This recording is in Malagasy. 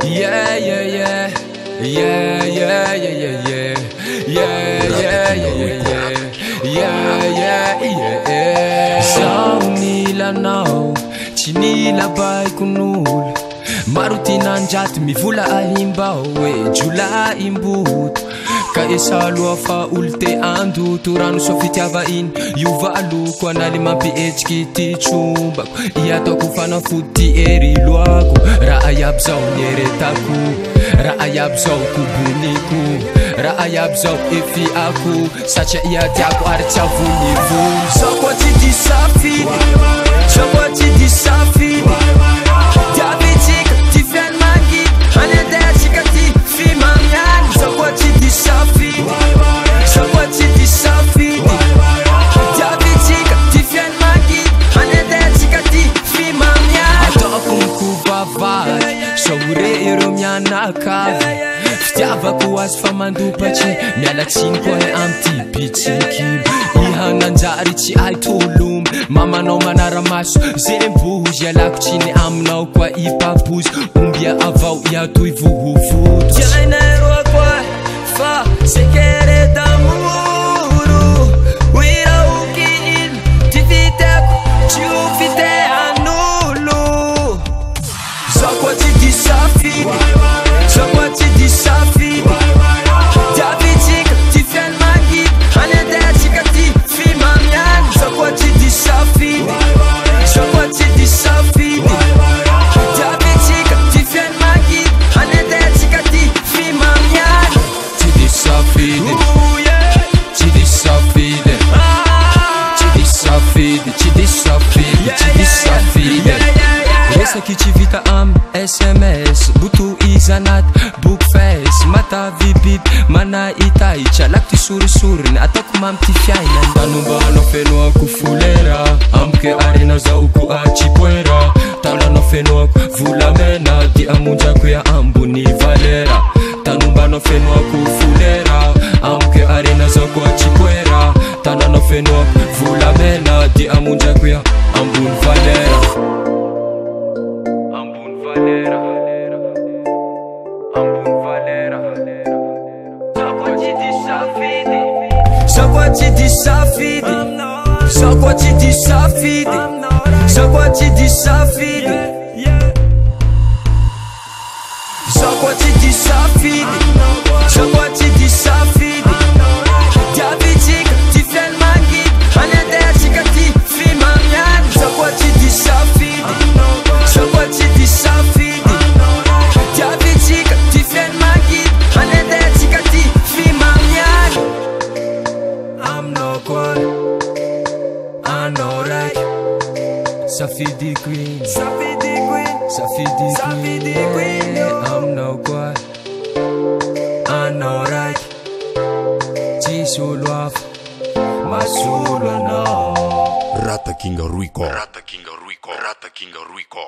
Yeah, yeah, yeah. Yeah, yeah, yeah, yeah, yeah. Yeah, yeah, yeah, yeah, yeah. Yeah, yeah, yeah. Zaho nilanao, tsy nila baikon'olo. Maro tinanjato mivola ahimbao hoe jola imboto. Ka esaloha fa olo te andoto. Rano so fitiava iny io valoko. Analy mampietsiky ty trombako. Iataoko fanafody ty ery loako. Raha iaby zao nieretako. Raha iaby zao koboniko. Raha iaby zao efiako. Satria iatiako ary tsy avonivony. Zao koa tsy disafidy. Zao koa tsy disafidy. Diabetsika ty fiany mangidy. Anendetsika ty fimamiany. Zao koa tsy disafidy. Zao koa tsy disafidy. Diabetsika ty fiany mangidy. Anendetsika ty fimamiany. Ataoko mikobavady. Saore ireo mianakavy. Fitiavako azy fa mandopatry. Mialatsiny koa he amty bitsiky. Ihananjary tsy aitolomby. Mamanao manaramaso zembozy. Ialako tsiny aminao koa ipapozy. Ombia avao iatoy vovovoto. Tiainareo koa fa sekere d'amoro. Wira ukil ty viteko tsy ho fitean'olo. Zao koa tsy disafidy. Zao koa tsy disafidy. Diabetsika ty fiany mangidy. Anendetsika ty fimamiany. Zao koa tsy disafidy. Zao koa tsy disafidy. Diabetsika ty fiany mangidy. Anendetsika ty fimamiany. Tsy disafidy. Tsy disafidy. Tsy disafidy. Tsy disafidy. Tsy disafidy. Resaky tsy vita am SMS. Butu izanaty bookface. Matavy biby manahitaitra. Alako ty sorisoriny ataoko mamy ty fiainany. Tanombanao fenoako folera. Amke arena zaoko achipoera. Talanao fenoako volamena. Di amonjako ya ambony valera. Tanombanao fenoako folera. Amke arena zaoko achipoera. Talanao fenoako volamena. Di amonjako ya ambony valera. Ambony valera. Ambony valera. Zao koa tsy disafidy. Zao koa tsy disafidy. Zao koa tsy disafidy. Zao koa tsy disafidy. Zao koa tsy disafidy. Zao koa tsy disafidy. Diabetsika ty fiany mangidy. Anendetsika ty fimamiany. Zao koa tsy disafidy. Zao koa tsy disafidy. Diabetsika ty fiany mangidy. Anendetsika ty fimamiany. I'm no good. I know right. Safidi queen. Safidi queen. Safidi queen. Safidi queen. I'm no good. I know right. Chisuluaf. Masulu no. Rata King Ruico. Rata King Ruico. Rata King Ruico.